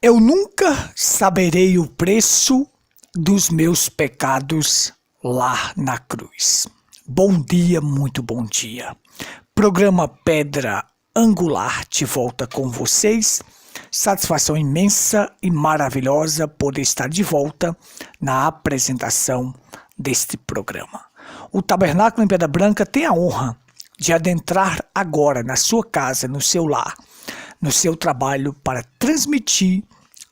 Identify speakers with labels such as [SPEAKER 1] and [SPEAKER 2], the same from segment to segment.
[SPEAKER 1] Eu nunca saberei o preço dos meus pecados lá na cruz. Bom dia, muito bom dia. Programa Pedra Angular de volta com vocês. Satisfação imensa e maravilhosa poder estar de volta na apresentação deste programa. O Tabernáculo em Pedra Branca tem a honra de adentrar agora na sua casa, no seu lar, no seu trabalho, para transmitir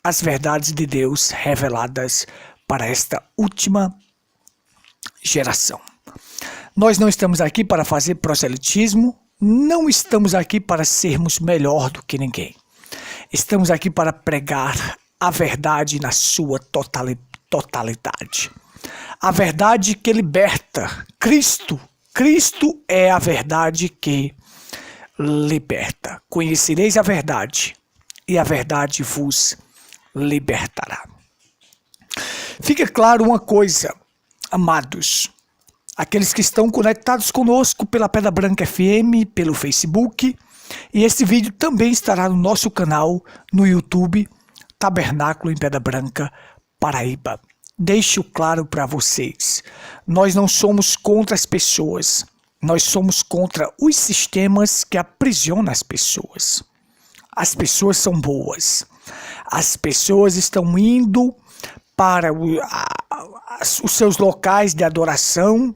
[SPEAKER 1] as verdades de Deus reveladas para esta última geração. Nós não estamos aqui para fazer proselitismo, não estamos aqui para sermos melhor do que ninguém. Estamos aqui para pregar a verdade na sua totalidade. A verdade que liberta. Cristo é a verdade que liberta. Conhecereis a verdade, e a verdade vos libertará. Fica claro uma coisa, amados, aqueles que estão conectados conosco pela Pedra Branca FM, pelo Facebook, e esse vídeo também estará no nosso canal no YouTube, Tabernáculo em Pedra Branca, Paraíba. Deixo claro para vocês, nós não somos contra as pessoas, nós somos contra os sistemas que aprisionam as pessoas. As pessoas são boas, as pessoas estão indo para os seus locais de adoração,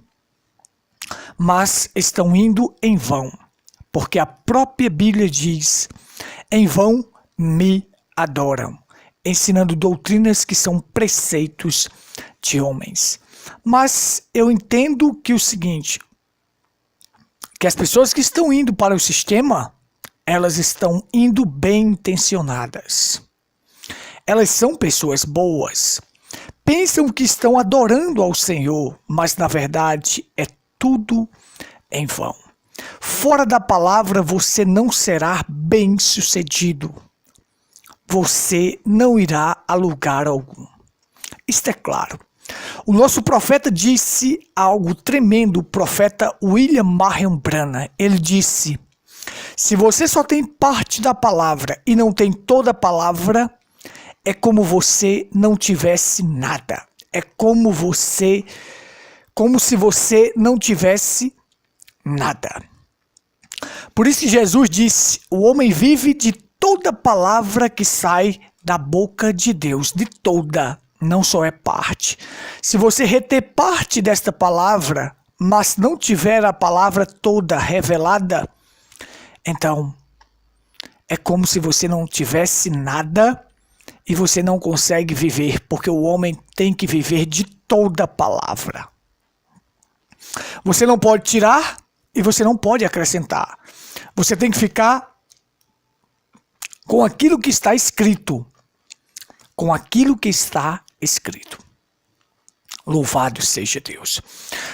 [SPEAKER 1] mas estão indo em vão, porque a própria Bíblia diz, em vão me adoram, ensinando doutrinas que são preceitos de homens. Mas eu entendo que o seguinte, que as pessoas que estão indo para o sistema, elas estão indo bem intencionadas. Elas são pessoas boas. Pensam que estão adorando ao Senhor, mas na verdade é tudo em vão. Fora da palavra você não será bem-sucedido. Você não irá a lugar algum. Isto é claro. O nosso profeta disse algo tremendo, o profeta William Marion Branham. Ele disse, se você só tem parte da palavra e não tem toda a palavra, é como você não tivesse nada. É como se você não tivesse nada. Por isso que Jesus disse, o homem vive de toda palavra que sai da boca de Deus, de toda, não só é parte. Se você reter parte desta palavra, mas não tiver a palavra toda revelada, então é como se você não tivesse nada e você não consegue viver, porque o homem tem que viver de toda palavra. Você não pode tirar e você não pode acrescentar. Você tem que ficar com aquilo que está escrito. Com aquilo que está escrito. Louvado seja Deus.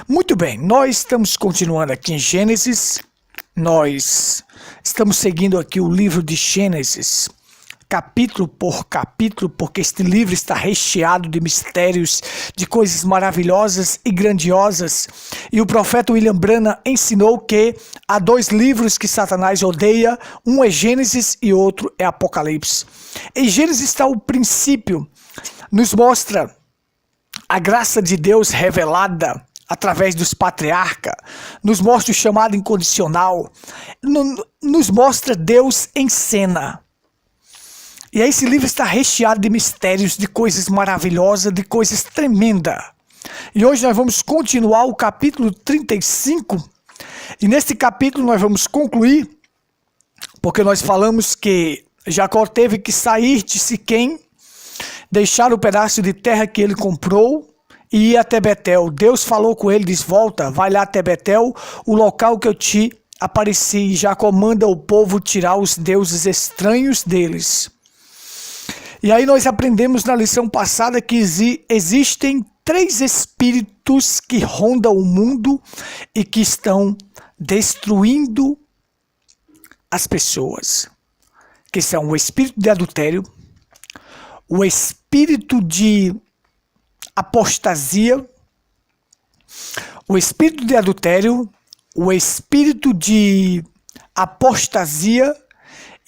[SPEAKER 1] Muito bem, nós estamos continuando aqui em Gênesis. Nós estamos seguindo aqui o livro de Gênesis, capítulo por capítulo, porque este livro está recheado de mistérios, de coisas maravilhosas e grandiosas. E o profeta William Branham ensinou que há dois livros que Satanás odeia, um é Gênesis e outro é Apocalipse. Em Gênesis está o princípio, nos mostra a graça de Deus revelada através dos patriarcas, nos mostra o chamado incondicional, nos mostra Deus em cena. E aí esse livro está recheado de mistérios, de coisas maravilhosas, de coisas tremendas. E hoje nós vamos continuar o capítulo 35. E neste capítulo nós vamos concluir, porque nós falamos que Jacó teve que sair de Siquém, deixar o pedaço de terra que ele comprou e ir até Betel. Deus falou com ele, diz, volta, vai lá até Betel, o local que eu te apareci. E Jacó manda o povo tirar os deuses estranhos deles. E aí nós aprendemos na lição passada que existem três espíritos que rondam o mundo e que estão destruindo as pessoas. Que são o espírito de adultério, o espírito de apostasia, o espírito de adultério, o espírito de apostasia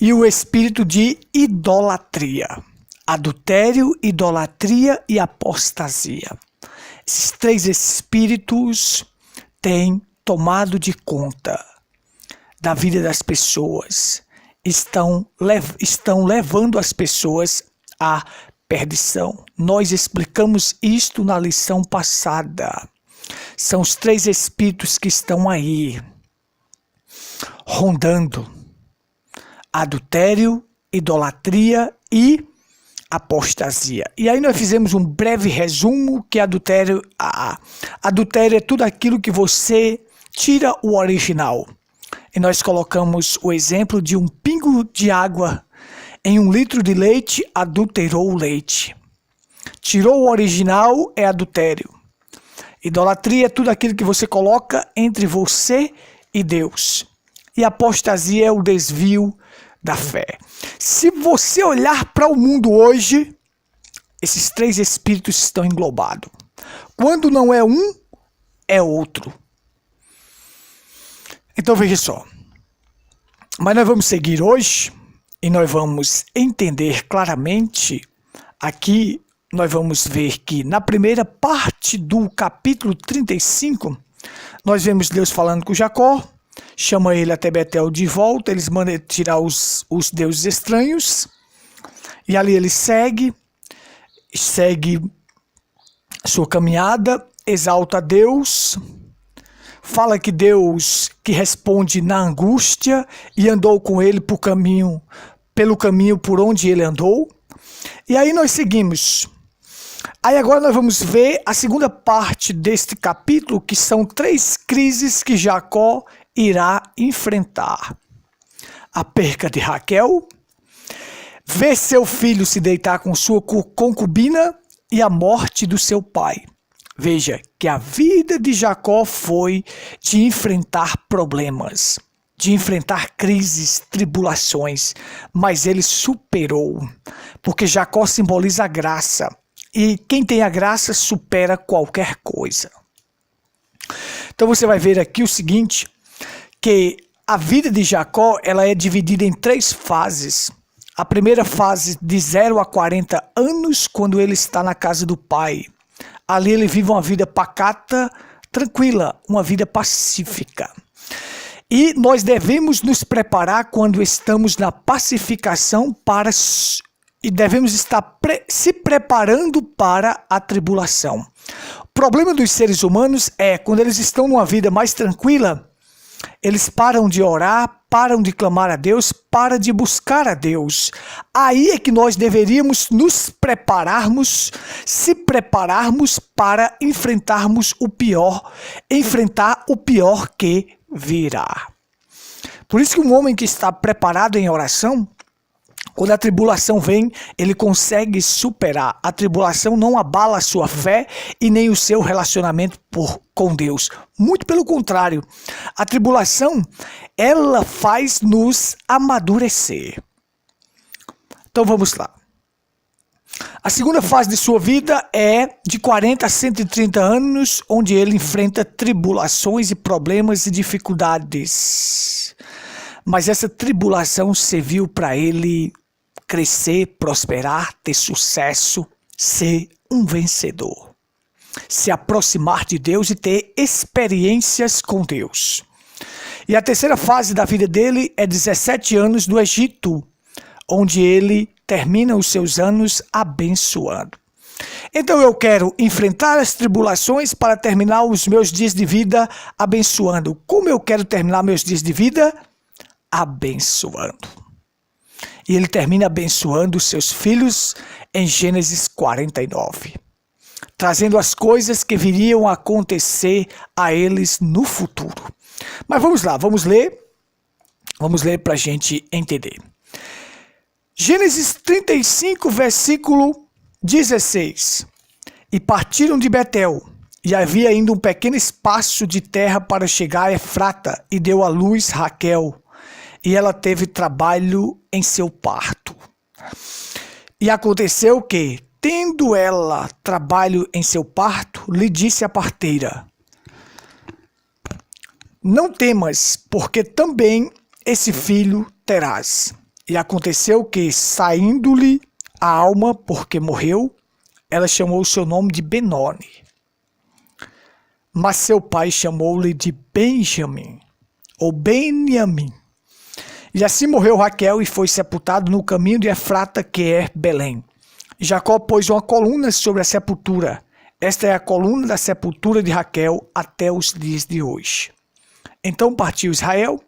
[SPEAKER 1] e o espírito de idolatria. adultério, idolatria e apostasia. Esses três espíritos têm tomado de conta da vida das pessoas, estão levando as pessoas à perdição. Nós explicamos isto na lição passada. São os três espíritos que estão aí, rondando: adultério, idolatria e apostasia. E aí nós fizemos um breve resumo que adultério é tudo aquilo que você tira o original. E nós colocamos o exemplo de um pingo de água em 1 litro de leite, adulterou o leite. Tirou o original é adultério. Idolatria é tudo aquilo que você coloca entre você e Deus. E apostasia é o desvio da fé. Se você olhar para o mundo hoje, esses três espíritos estão englobados. Quando não é um, é outro. Então veja só. Mas nós vamos seguir hoje e nós vamos entender claramente. Aqui nós vamos ver que na primeira parte do capítulo 35, nós vemos Deus falando com Jacó, chama ele até Betel de volta, eles mandam tirar os deuses estranhos, e ali ele segue sua caminhada, exalta Deus, fala que Deus que responde na angústia e andou com ele pelo caminho por onde ele andou. E aí nós seguimos. Aí agora nós vamos ver a segunda parte deste capítulo, que são 3 crises que Jacó irá enfrentar. A perca de Raquel, ver seu filho se deitar com sua concubina e a morte do seu pai. Veja que a vida de Jacó foi de enfrentar problemas, de enfrentar crises, tribulações, mas ele superou, porque Jacó simboliza a graça, e quem tem a graça supera qualquer coisa. Então você vai ver aqui o seguinte, que a vida de Jacó ela é dividida em 3 fases. A primeira fase de 0 a 40 anos, quando ele está na casa do pai. Ali ele vive uma vida pacata, tranquila, uma vida pacífica. E nós devemos nos preparar quando estamos na pacificação e devemos estar se preparando para a tribulação. O problema dos seres humanos é quando eles estão numa vida mais tranquila, eles param de orar, param de clamar a Deus, param de buscar a Deus. Aí é que nós deveríamos nos prepararmos, se prepararmos para enfrentarmos o pior, enfrentar o pior que virá. Por isso que um homem que está preparado em oração, quando a tribulação vem, ele consegue superar. A tribulação não abala a sua fé e nem o seu relacionamento com Deus. Muito pelo contrário, a tribulação, ela faz nos amadurecer. Então vamos lá. A segunda fase de sua vida é de 40 a 130 anos, onde ele enfrenta tribulações e problemas e dificuldades. Mas essa tribulação serviu para ele crescer, prosperar, ter sucesso, ser um vencedor. Se aproximar de Deus e ter experiências com Deus. E a terceira fase da vida dele é 17 anos no Egito, onde ele termina os seus anos abençoando. Então eu quero enfrentar as tribulações para terminar os meus dias de vida abençoando. Como eu quero terminar meus dias de vida? Abençoando. E ele termina abençoando os seus filhos em Gênesis 49, trazendo as coisas que viriam a acontecer a eles no futuro. Mas vamos lá, vamos ler para a gente entender. Gênesis 35, versículo 16. E partiram de Betel, e havia ainda um pequeno espaço de terra para chegar a Efrata, e deu à luz Raquel. E ela teve trabalho em seu parto. E aconteceu que, tendo ela trabalho em seu parto, lhe disse a parteira: não temas, porque também esse filho terás. E aconteceu que, saindo-lhe a alma, porque morreu, ela chamou o seu nome de Benoni. Mas seu pai chamou-lhe de Benjamim, ou Beniamim. E assim morreu Raquel e foi sepultado no caminho de Efrata, que é Belém. Jacó pôs uma coluna sobre a sepultura. Esta é a coluna da sepultura de Raquel até os dias de hoje. Então partiu Israel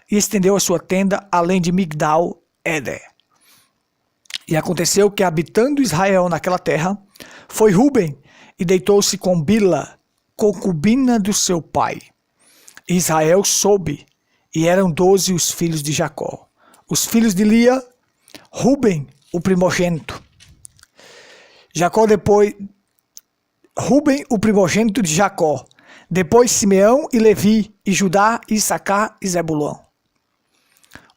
[SPEAKER 1] e estendeu a sua tenda além de Migdal-Eder. E aconteceu que, habitando Israel naquela terra, foi Ruben e deitou-se com Bila, concubina do seu pai. Israel soube, e eram 12 os filhos de Jacó. Os filhos de Lia, Ruben, o primogênito. Ruben, o primogênito de Jacó. Depois Simeão e Levi, e Judá, Issacar e Zebulão.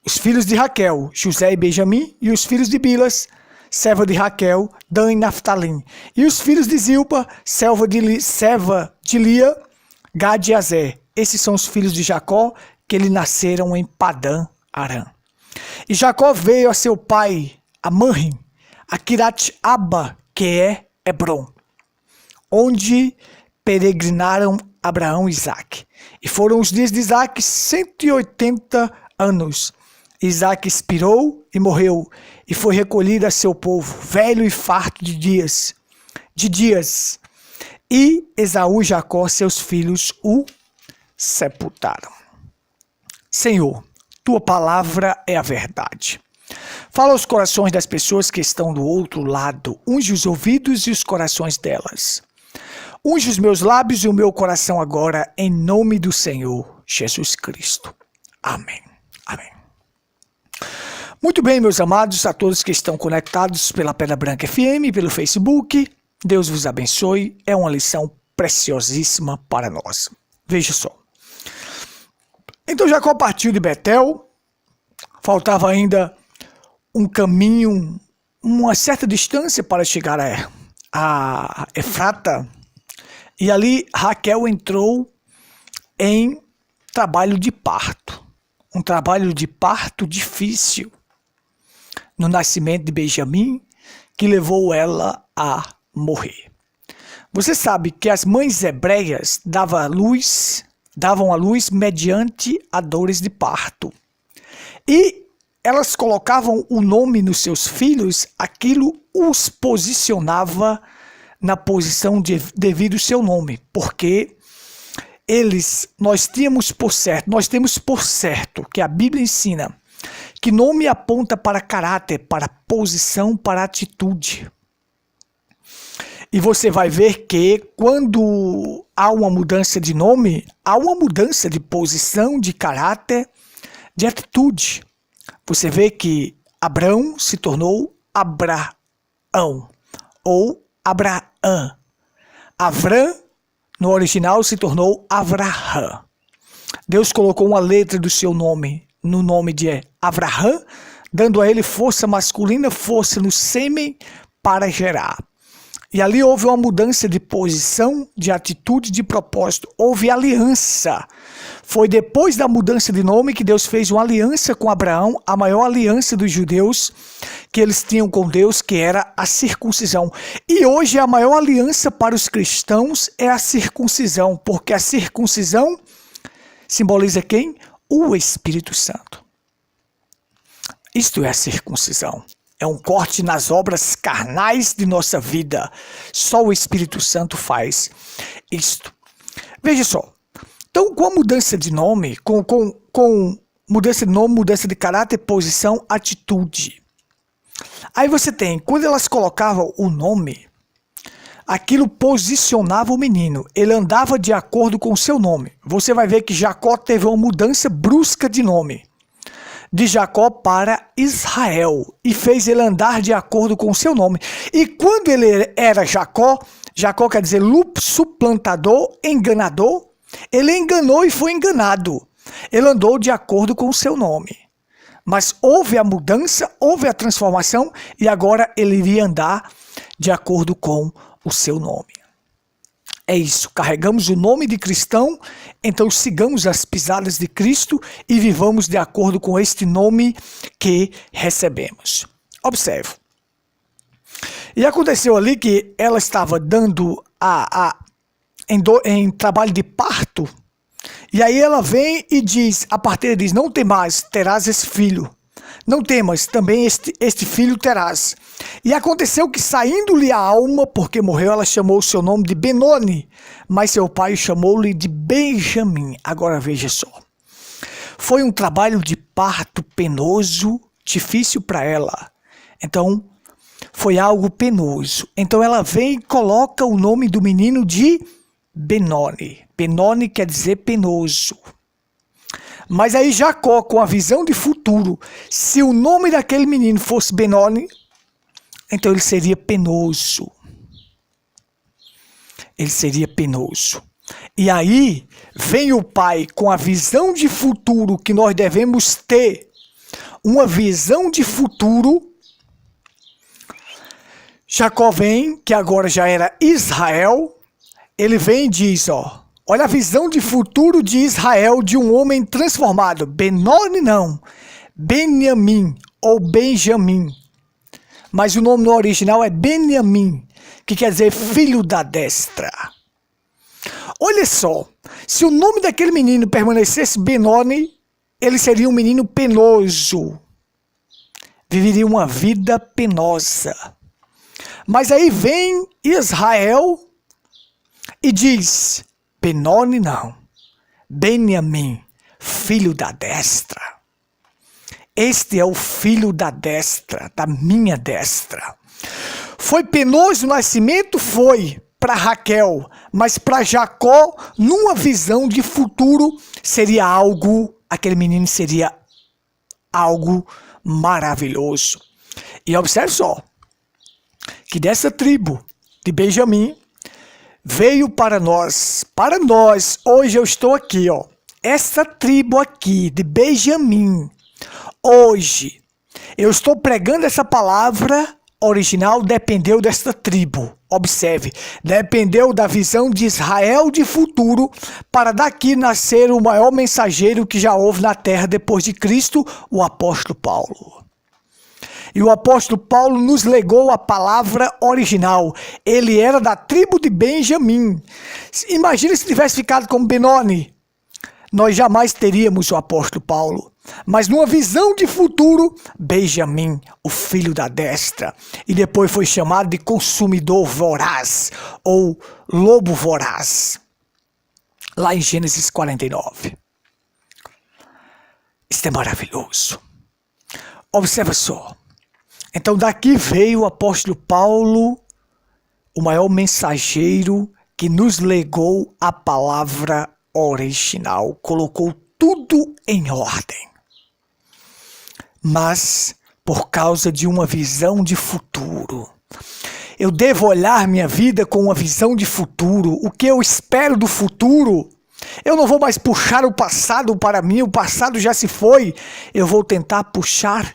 [SPEAKER 1] Os filhos de Raquel, José e Benjamim, e os filhos de Bilas, serva de Raquel, Dan e Naftalim. E os filhos de Zilpa, serva de Lia, Gad e Azer. Esses são os filhos de Jacó, que lhe nasceram em Padã Arã. E Jacó veio a seu pai, a Manrim, a Quirat-Aba, que é Hebron, onde peregrinaram Abraão e Isaque. E foram os dias de Isaque 180 anos. Isaque expirou e morreu, e foi recolhido a seu povo, velho e farto de dias. E Esaú e Jacó, seus filhos, o sepultaram. Senhor, tua palavra é a verdade. Fala aos corações das pessoas que estão do outro lado. Unge os ouvidos e os corações delas. Unge os meus lábios e o meu coração agora, em nome do Senhor Jesus Cristo. Amém. Amém. Muito bem, meus amados, a todos que estão conectados pela Pedra Branca FM, pelo Facebook, Deus vos abençoe. É uma lição preciosíssima para nós. Veja só. Então Jacó partiu de Betel, faltava ainda um caminho, uma certa distância para chegar a Efrata, e ali Raquel entrou em trabalho de parto, um trabalho de parto difícil, no nascimento de Benjamim, que levou ela a morrer. Você sabe que as mães hebreias davam à luz mediante a dores de parto. E elas colocavam o nome nos seus filhos, aquilo os posicionava na posição devido ao seu nome, porque nós temos por certo que a Bíblia ensina que nome aponta para caráter, para posição, para atitude. E você vai ver que quando há uma mudança de nome, há uma mudança de posição, de caráter, de atitude. Você vê que Abrão se tornou Abraão ou Abraã. Avram, no original, se tornou Avraham. Deus colocou uma letra do seu nome no nome de Avraham, dando a ele força masculina, força no sêmen para gerar. E ali houve uma mudança de posição, de atitude, de propósito. Houve aliança. Foi depois da mudança de nome que Deus fez uma aliança com Abraão, a maior aliança dos judeus que eles tinham com Deus, que era a circuncisão. E hoje a maior aliança para os cristãos é a circuncisão, porque a circuncisão simboliza quem? O Espírito Santo. Isto é a circuncisão. É um corte nas obras carnais de nossa vida. Só o Espírito Santo faz isto. Veja só. Então, com a mudança de nome, com mudança de nome, mudança de caráter, posição, atitude. Aí você tem, quando elas colocavam o nome, aquilo posicionava o menino. Ele andava de acordo com o seu nome. Você vai ver que Jacó teve uma mudança brusca de nome. De Jacó para Israel, e fez ele andar de acordo com o seu nome. E quando ele era Jacó quer dizer suplantador, enganador, ele enganou e foi enganado. Ele andou de acordo com o seu nome. Mas houve a mudança, houve a transformação, e agora ele iria andar de acordo com o seu nome. É isso, carregamos o nome de cristão, então sigamos as pisadas de Cristo e vivamos de acordo com este nome que recebemos. Observe, E aconteceu ali que ela estava dando em trabalho de parto. E aí ela vem e diz, a parteira diz, não temas, terás esse filho. Não temas, também este filho terás. E aconteceu que, saindo-lhe a alma, porque morreu, ela chamou o seu nome de Benoni, mas seu pai chamou-lhe de Benjamim. Agora veja só. Foi um trabalho de parto penoso, difícil para ela. Então, foi algo penoso. Então ela vem e coloca o nome do menino de Benoni. Benoni quer dizer penoso. Mas aí Jacó, com a visão de futuro, se o nome daquele menino fosse Benoni, então ele seria penoso. Ele seria penoso. E aí vem o pai com a visão de futuro que nós devemos ter. Uma visão de futuro. Jacó vem, que agora já era Israel. Ele vem e diz, olha a visão de futuro de Israel, de um homem transformado. Benoni não, Benjamim ou Benjamim. Mas o nome no original é Benjamim, que quer dizer filho da destra. Olha só, se o nome daquele menino permanecesse Benoni, ele seria um menino penoso. Viveria uma vida penosa. Mas aí vem Israel e diz, Benoni não, Benjamim, filho da destra. Este é o filho da destra, da minha destra. Foi penoso o nascimento? Foi para Raquel, mas para Jacó, numa visão de futuro, seria algo, aquele menino seria algo maravilhoso. E observe só, que dessa tribo de Benjamim, veio para nós, hoje eu estou aqui, essa tribo aqui de Benjamim, hoje, eu estou pregando essa palavra original, dependeu desta tribo, observe, dependeu da visão de Israel de futuro, para daqui nascer o maior mensageiro que já houve na terra depois de Cristo, o apóstolo Paulo. E o apóstolo Paulo nos legou a palavra original. Ele era da tribo de Benjamim. Imagina se tivesse ficado como Benoni. Nós jamais teríamos o apóstolo Paulo. Mas numa visão de futuro, Benjamim, o filho da destra. E depois foi chamado de consumidor voraz, ou lobo voraz. Lá em Gênesis 49. Isso é maravilhoso. Observa só. Então daqui veio o apóstolo Paulo, o maior mensageiro que nos legou a palavra original, colocou tudo em ordem. Mas por causa de uma visão de futuro, eu devo olhar minha vida com uma visão de futuro, o que eu espero do futuro. Eu não vou mais puxar o passado para mim, o passado já se foi. Eu vou tentar puxar,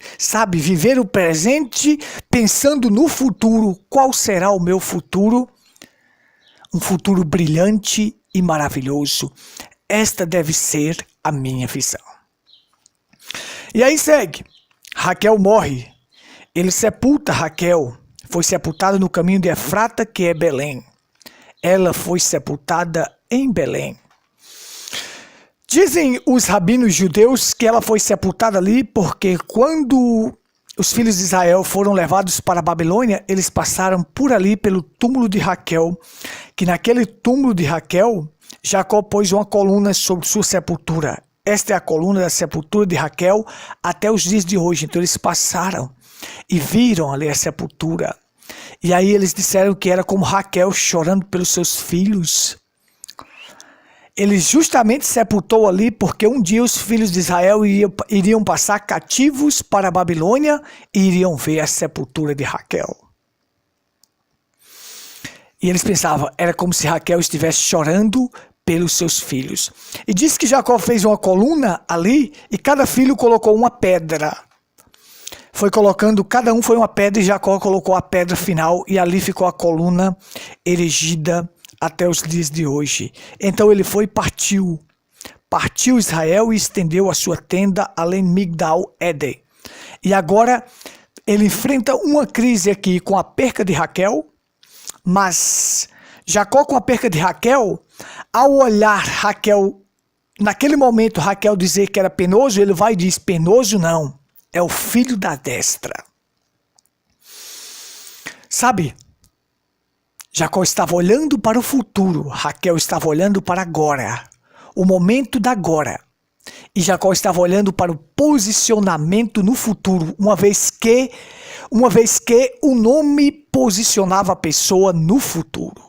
[SPEAKER 1] viver o presente pensando no futuro. Qual será o meu futuro? Um futuro brilhante e maravilhoso. Esta deve ser a minha visão. E aí segue. Raquel morre. Ele sepulta Raquel. Foi sepultada no caminho de Efrata, que é Belém. Ela foi sepultada em Belém. Dizem os rabinos judeus que ela foi sepultada ali porque quando os filhos de Israel foram levados para a Babilônia, eles passaram por ali pelo túmulo de Raquel, que naquele túmulo de Raquel, Jacó pôs uma coluna sobre sua sepultura. Esta é a coluna da sepultura de Raquel até os dias de hoje. Então eles passaram e viram ali a sepultura. E aí eles disseram que era como Raquel chorando pelos seus filhos. Ele justamente sepultou ali porque um dia os filhos de Israel iriam passar cativos para a Babilônia e iriam ver a sepultura de Raquel. E eles pensavam, era como se Raquel estivesse chorando pelos seus filhos. E diz que Jacó fez uma coluna ali e cada filho colocou uma pedra. Foi colocando, cada um foi uma pedra e Jacó colocou a pedra final e ali ficou a coluna erigida até os dias de hoje. Então ele foi e partiu Israel e estendeu a sua tenda além de Migdal Eder. E agora ele enfrenta uma crise aqui com a perca de Raquel, mas Jacó com a perca de Raquel, ao olhar Raquel, naquele momento Raquel dizer que era penoso, ele vai e diz, penoso não, é o filho da destra. Sabe, Jacó estava olhando para o futuro, Raquel estava olhando para agora, o momento da agora. E Jacó estava olhando para o posicionamento no futuro, uma vez que o nome posicionava a pessoa no futuro.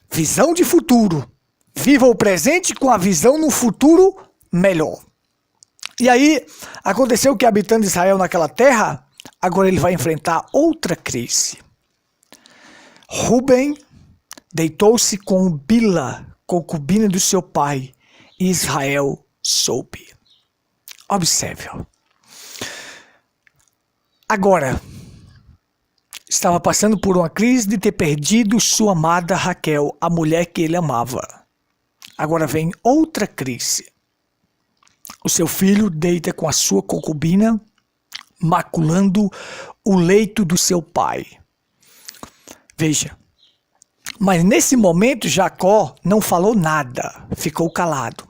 [SPEAKER 1] Visão de futuro. Viva o presente com a visão no futuro melhor. E aí, aconteceu que habitando Israel naquela terra, agora ele vai enfrentar outra crise. Ruben deitou-se com Bila, concubina do seu pai, e Israel soube. Observe. Agora, estava passando por uma crise de ter perdido sua amada Raquel, a mulher que ele amava. Agora vem outra crise. O seu filho deita com a sua concubina, maculando o leito do seu pai. Veja, mas nesse momento Jacó não falou nada, ficou calado,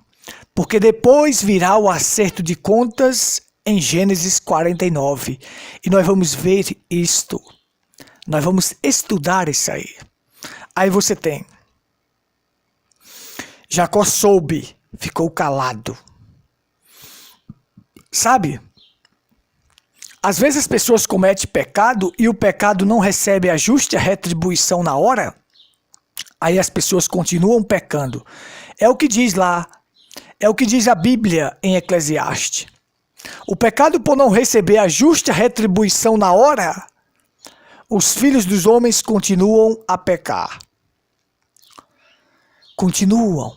[SPEAKER 1] porque depois virá o acerto de contas em Gênesis 49, e nós vamos ver isto, nós vamos estudar isso aí. Aí você tem, Jacó soube, ficou calado. Sabe, às vezes as pessoas cometem pecado e o pecado não recebe a justa retribuição na hora. Aí as pessoas continuam pecando. É o que diz lá, é o que diz a Bíblia em Eclesiastes. O pecado por não receber a justa retribuição na hora, os filhos dos homens continuam a pecar. Continuam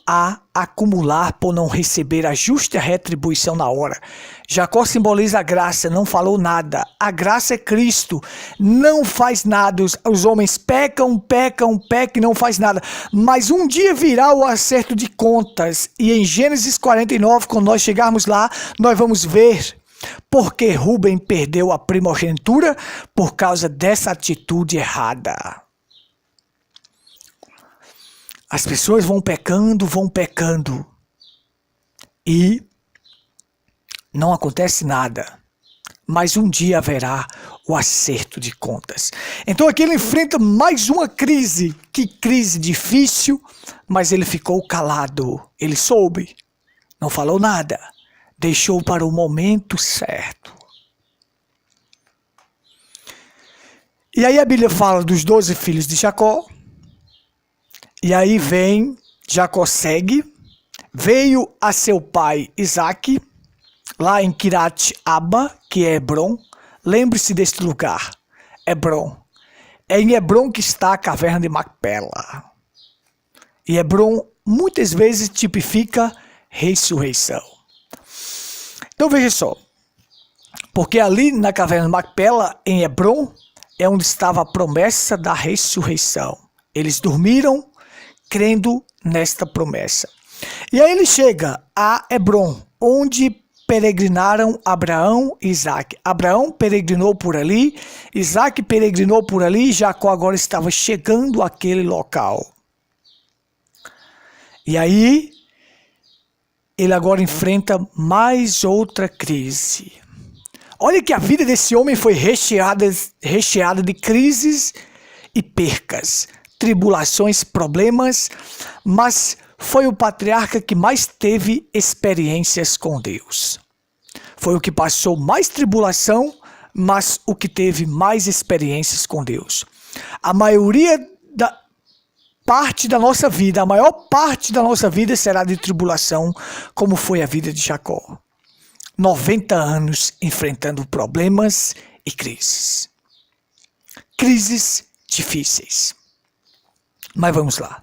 [SPEAKER 1] a acumular por não receber a justa retribuição na hora. Jacó simboliza a graça, não falou nada. A graça é Cristo, não faz nada. Os homens pecam e não faz nada. Mas um dia virá o acerto de contas. E em Gênesis 49, quando nós chegarmos lá, nós vamos ver porque Ruben perdeu a primogenitura por causa dessa atitude errada. As pessoas vão pecando e não acontece nada. Mas um dia haverá o acerto de contas. Então aqui ele enfrenta mais uma crise. Que crise difícil, mas ele ficou calado. Ele soube, não falou nada. Deixou para o momento certo. E aí a Bíblia fala dos 12 filhos de Jacó. E aí vem, Jacó segue, veio a seu pai Isaque, lá em Quirat Aba, que é Hebron. Lembre-se deste lugar, Hebron. É em Hebron que está a caverna de Macpela. E Hebron muitas vezes tipifica ressurreição. Então veja só, porque ali na caverna de Macpela, em Hebron, é onde estava a promessa da ressurreição. Eles dormiram crendo nesta promessa. E aí ele chega a Hebron, onde peregrinaram Abraão e Isaque. Abraão peregrinou por ali, Isaque peregrinou por ali, Jacó agora estava chegando àquele local. E aí, ele agora enfrenta mais outra crise. Olha que a vida desse homem foi recheada de crises e percas, tribulações, problemas, mas foi o patriarca que mais teve experiências com Deus. Foi o que passou mais tribulação, mas o que teve mais experiências com Deus. A maioria da parte da nossa vida, a maior parte da nossa vida será de tribulação, como foi a vida de Jacó. 90 anos enfrentando problemas e crises. Crises difíceis. Mas vamos lá.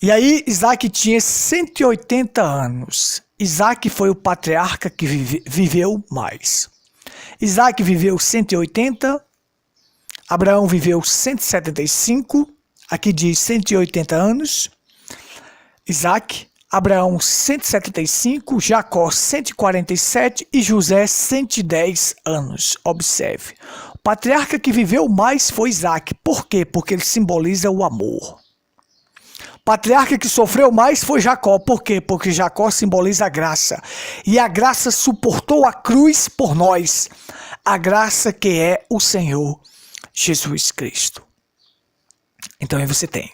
[SPEAKER 1] E aí Isaque tinha 180 anos. Isaque foi o patriarca que viveu mais. Isaque viveu 180, Abraão viveu 175, aqui diz 180 anos. Isaque, Abraão 175, Jacó 147 e José 110 anos. Observe. O patriarca que viveu mais foi Isaac. Por quê? Porque ele simboliza o amor. O patriarca que sofreu mais foi Jacó. Por quê? Porque Jacó simboliza a graça. E a graça suportou a cruz por nós. A graça que é o Senhor Jesus Cristo. Então aí você tem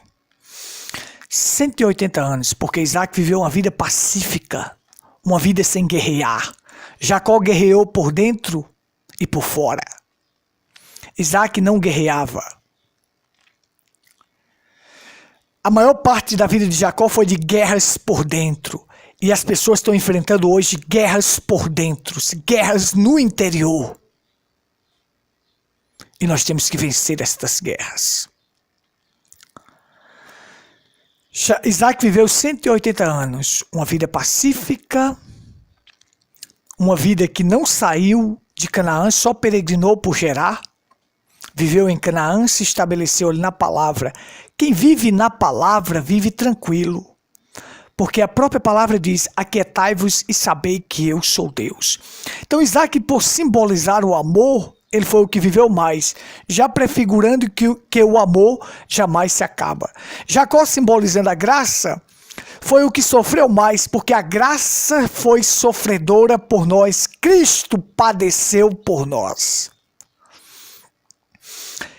[SPEAKER 1] 180 anos, porque Isaac viveu uma vida pacífica, uma vida sem guerrear. Jacó guerreou por dentro e por fora. Isaac não guerreava. A maior parte da vida de Jacó foi de guerras por dentro. E as pessoas estão enfrentando hoje guerras por dentro, guerras no interior. E nós temos que vencer estas guerras. Isaac viveu 180 anos, uma vida pacífica, uma vida que não saiu de Canaã, só peregrinou por Gerar, viveu em Canaã, se estabeleceu ali na palavra. Quem vive na palavra vive tranquilo, porque a própria palavra diz: aquietai-vos e sabei que eu sou Deus. Então Isaac, por simbolizar o amor, ele foi o que viveu mais, já prefigurando que o amor jamais se acaba. Jacó, simbolizando a graça, foi o que sofreu mais, porque a graça foi sofredora por nós. Cristo padeceu por nós.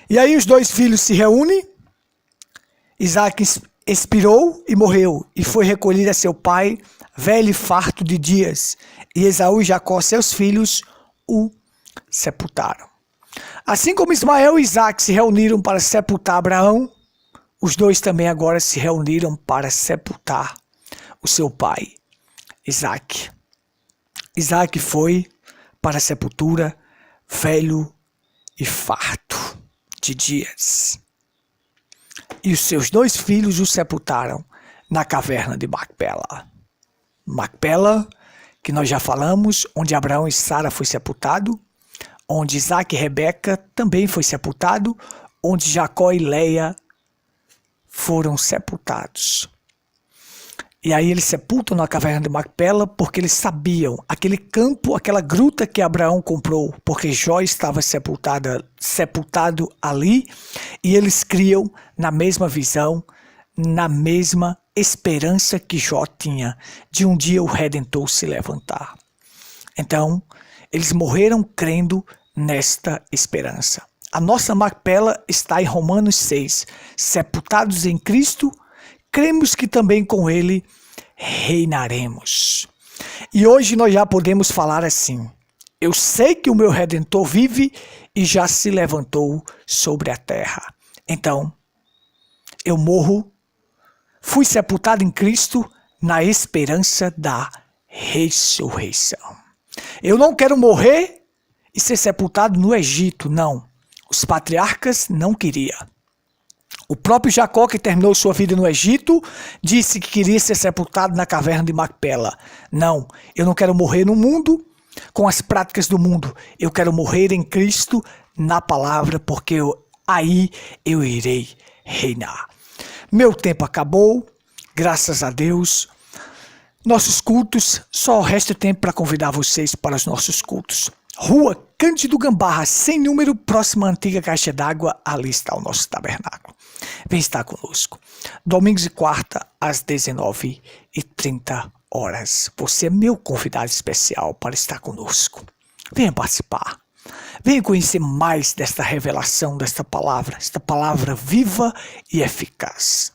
[SPEAKER 1] E aí os dois filhos se reúnem. Isaac expirou e morreu, e foi recolhido a seu pai, velho e farto de dias. E Esaú e Jacó, seus filhos, o sepultaram. Assim como Ismael e Isaac se reuniram para sepultar Abraão, os dois também agora se reuniram para sepultar o seu pai, Isaac. Isaac foi para a sepultura velho e farto de dias. E os seus dois filhos o sepultaram na caverna de Macpela. Macpela, que nós já falamos, onde Abraão e Sara foi sepultado, onde Isaac e Rebeca também foi sepultado, onde Jacó e Leia foram sepultados. E aí eles sepultam na caverna de Macpela porque eles sabiam aquele campo, aquela gruta que Abraão comprou, porque Jó estava sepultado ali, e eles criam na mesma visão, na mesma esperança que Jó tinha, de um dia o Redentor se levantar. Então, eles morreram crendo nesta esperança. A nossa Macpela está em Romanos 6. Sepultados em Cristo, cremos que também com Ele reinaremos. E hoje nós já podemos falar assim: eu sei que o meu Redentor vive e já se levantou sobre a terra. Então, eu morro, fui sepultado em Cristo na esperança da ressurreição. Eu não quero morrer e ser sepultado no Egito, não. Os patriarcas não queriam. O próprio Jacó, que terminou sua vida no Egito, disse que queria ser sepultado na caverna de Macpela. Não, eu não quero morrer no mundo com as práticas do mundo. Eu quero morrer em Cristo na palavra, porque aí eu irei reinar. Meu tempo acabou, graças a Deus. Nossos cultos, só resta tempo para convidar vocês para os nossos cultos. Rua Cândido Gambarra, sem número, próxima à antiga caixa d'água, ali está o nosso tabernáculo. Vem estar conosco. Domingos e quarta, às 19h30. Você é meu convidado especial para estar conosco. Venha participar. Venha conhecer mais desta revelação, desta palavra, esta palavra viva e eficaz.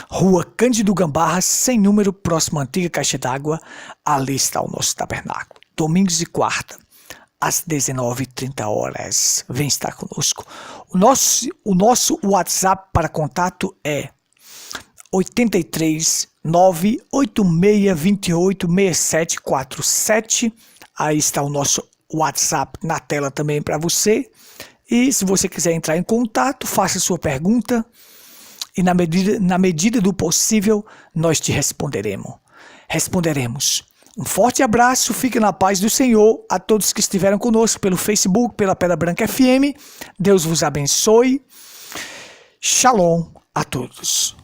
[SPEAKER 1] Rua Cândido Gambarra, sem número, próximo à antiga caixa d'água, ali está o nosso tabernáculo. Domingos e quarta, às 19h30. Vem estar conosco. O nosso WhatsApp para contato é 83 986 28 6747. Aí está o nosso WhatsApp na tela também para você. E se você quiser entrar em contato, faça sua pergunta. E na medida do possível, nós te responderemos. Um forte abraço, fique na paz do Senhor. A todos que estiveram conosco pelo Facebook, pela Pedra Branca FM. Deus vos abençoe. Shalom a todos.